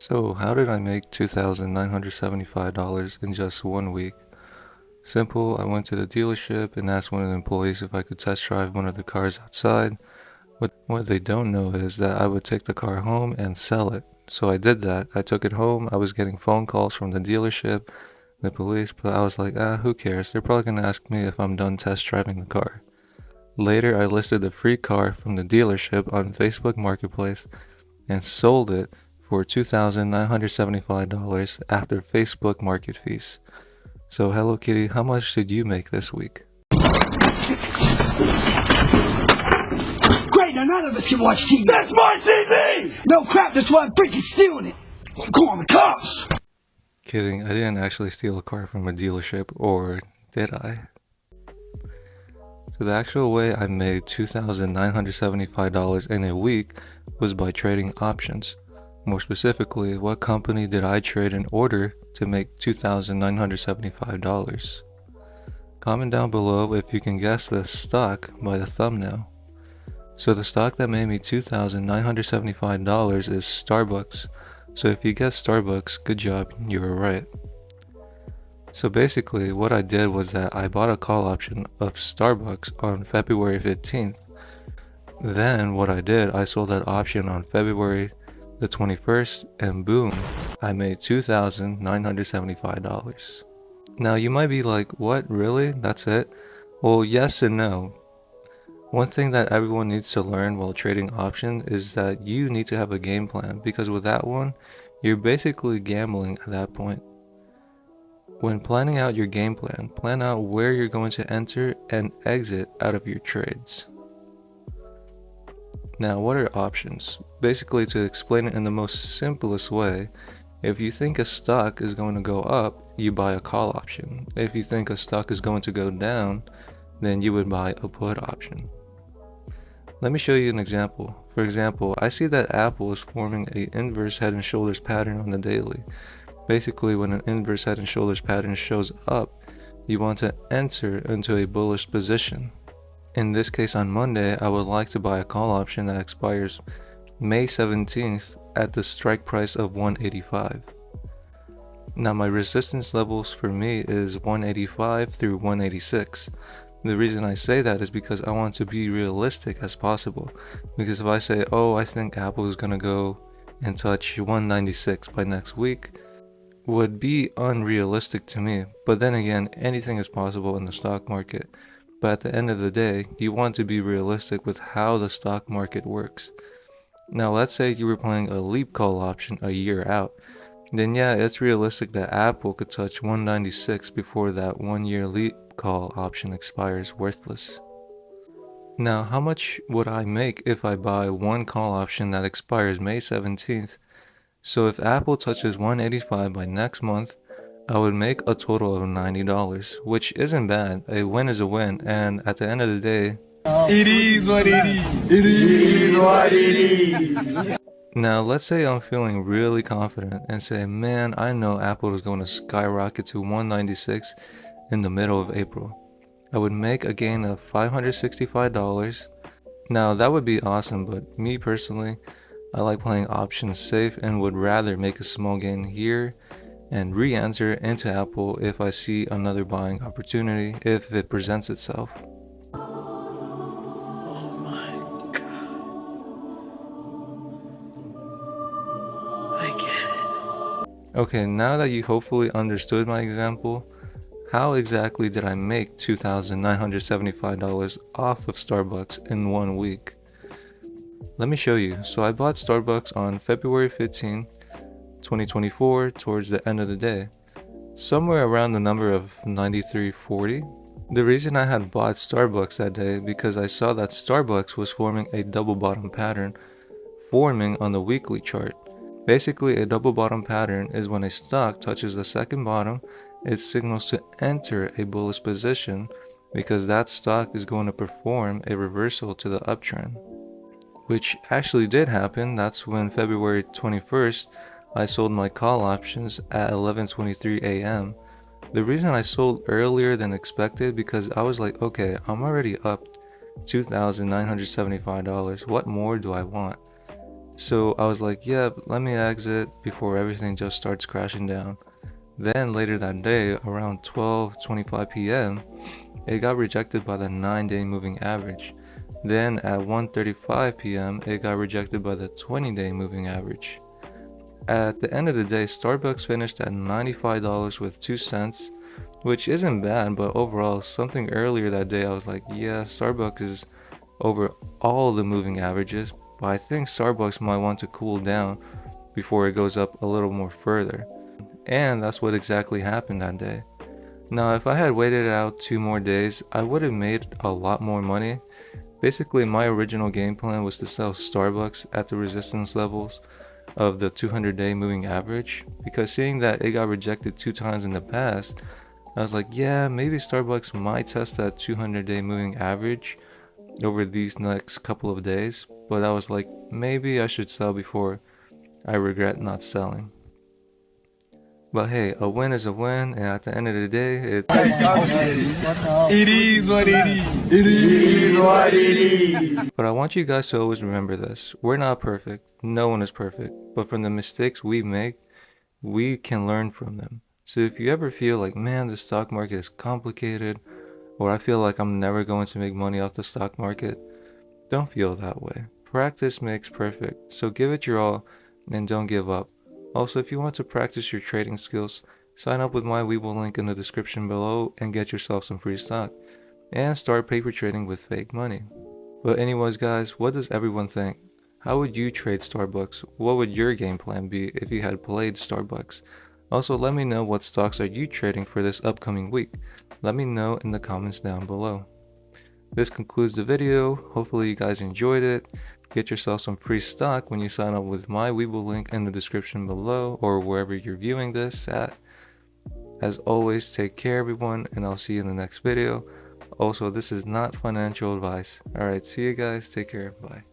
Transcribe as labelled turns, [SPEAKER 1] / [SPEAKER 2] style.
[SPEAKER 1] So how did I make $2,975 in just 1 week? Simple, I went to the dealership and asked one of the employees if I could test drive one of the cars outside. What they don't know is that I would take the car home and sell it. So I did that. I took it home. I was getting phone calls from the dealership, the police, but I was like, who cares? They're probably gonna ask me if I'm done test driving the car. Later, I listed the free car from the dealership on Facebook Marketplace and sold it for $2,975 after Facebook market fees. So Hello Kitty, how much did you make this week?
[SPEAKER 2] Great, now none of us can watch TV.
[SPEAKER 3] That's my TV!
[SPEAKER 2] No crap, that's why I'm freaking stealing it.
[SPEAKER 3] I'm calling the cops.
[SPEAKER 1] Kidding, I didn't actually steal a car from a dealership, or did I? So the actual way I made $2,975 in a week was by trading options. More specifically, what company did I trade in order to make $2,975? Comment down below if you can guess the stock by the thumbnail. So the stock that made me $2,975 is Starbucks. So if you guessed Starbucks, good job, you were right. So basically what I did was that I bought a call option of Starbucks on February 15th. Then what I did, I sold that option on February the 21st, and boom, I made $2,975. Now you might be like, what, really? That's it? Well, yes and no. One thing that everyone needs to learn while trading options is that you need to have a game plan, because with that one, you're basically gambling at that point. When planning out your game plan, plan out where you're going to enter and exit out of your trades. Now, what are options? Basically, to explain it in the most simplest way, if you think a stock is going to go up, you buy a call option. If you think a stock is going to go down, then you would buy a put option. Let me show you an example. For example, I see that Apple is forming an inverse head and shoulders pattern on the daily. Basically, when an inverse head and shoulders pattern shows up, you want to enter into a bullish position. In this case, on Monday, I would like to buy a call option that expires May 17th at the strike price of 185. Now my resistance levels for me is 185 through 186. The reason I say that is because I want to be realistic as possible. Because if I say, oh, I think Apple is going to go and touch 196 by next week, would be unrealistic to me. But then again, anything is possible in the stock market. But at the end of the day, you want to be realistic with how the stock market works. Now let's say you were playing a leap call option a year out. Then yeah, it's realistic that Apple could touch 196 before that 1 year leap call option expires worthless. Now how much would I make if I buy one call option that expires May 17th? So if Apple touches 185 by next month, I would make a total of $90, which isn't bad. A win is a win, and at the end of the day,
[SPEAKER 3] It is what it is. It is what it is.
[SPEAKER 1] now let's say I'm feeling really confident and say, man, I know Apple is going to skyrocket to 196 in the middle of April. I would make a gain of $565. Now that would be awesome, but me personally, I like playing options safe and would rather make a small gain here and re-enter into Apple if I see another buying opportunity if it presents itself.
[SPEAKER 3] Oh my god. I get it.
[SPEAKER 1] Okay, now that you hopefully understood my example, how exactly did I make $2,975 off of Starbucks in 1 week? Let me show you. So I bought Starbucks on February 15, 2024 towards the end of the day, somewhere around the number of 93.40. The reason I had bought Starbucks that day because I saw that Starbucks was forming a double bottom pattern forming on the weekly chart. Basically, a double bottom pattern is when a stock touches the second bottom, it signals to enter a bullish position because that stock is going to perform a reversal to the uptrend. Which actually did happen. That's when February 21st, I sold my call options at 11:23 a.m. The reason I sold earlier than expected because I was like, okay, I'm already up $2,975. What more do I want? So I was like, yeah, let me exit before everything just starts crashing down. Then later that day, around 12:25 p.m., it got rejected by the 9-day moving average. Then at 1:35 p.m., it got rejected by the 20-day moving average. At the end of the day, Starbucks finished at $95 with 2 cents, which isn't bad, but overall, something earlier that day, I was like, yeah, Starbucks is over all the moving averages, but I think Starbucks might want to cool down before it goes up a little more further. And that's what exactly happened that day. Now, if I had waited out 2 more days, I would have made a lot more money. Basically, my original game plan was to sell Starbucks at the resistance levels of the 200-day moving average, because seeing that it got rejected 2 times in the past, I was like, yeah, maybe Starbucks might test that 200-day moving average over these next couple of days, but I was like, maybe I should sell before I regret not selling. But hey, a win is a win, and at the end of the day,
[SPEAKER 3] It is what it is. It is what it is.
[SPEAKER 1] But I want you guys to always remember this. We're not perfect. No one is perfect. But from the mistakes we make, we can learn from them. So if you ever feel like, man, the stock market is complicated, or I feel like I'm never going to make money off the stock market, don't feel that way. Practice makes perfect. So give it your all and don't give up. Also, if you want to practice your trading skills, sign up with my Webull link in the description below and get yourself some free stock. And start paper trading with fake money. But anyways guys, what does everyone think? How would you trade Starbucks? What would your game plan be if you had played Starbucks? Also, let me know what stocks are you trading for this upcoming week. Let me know in the comments down below. This concludes the video. Hopefully you guys enjoyed it. Get yourself some free stock when you sign up with my Webull link in the description below or wherever you're viewing this at. As always, take care everyone, and I'll see you in the next video. Also, this is not financial advice. Alright, see you guys. Take care. Bye.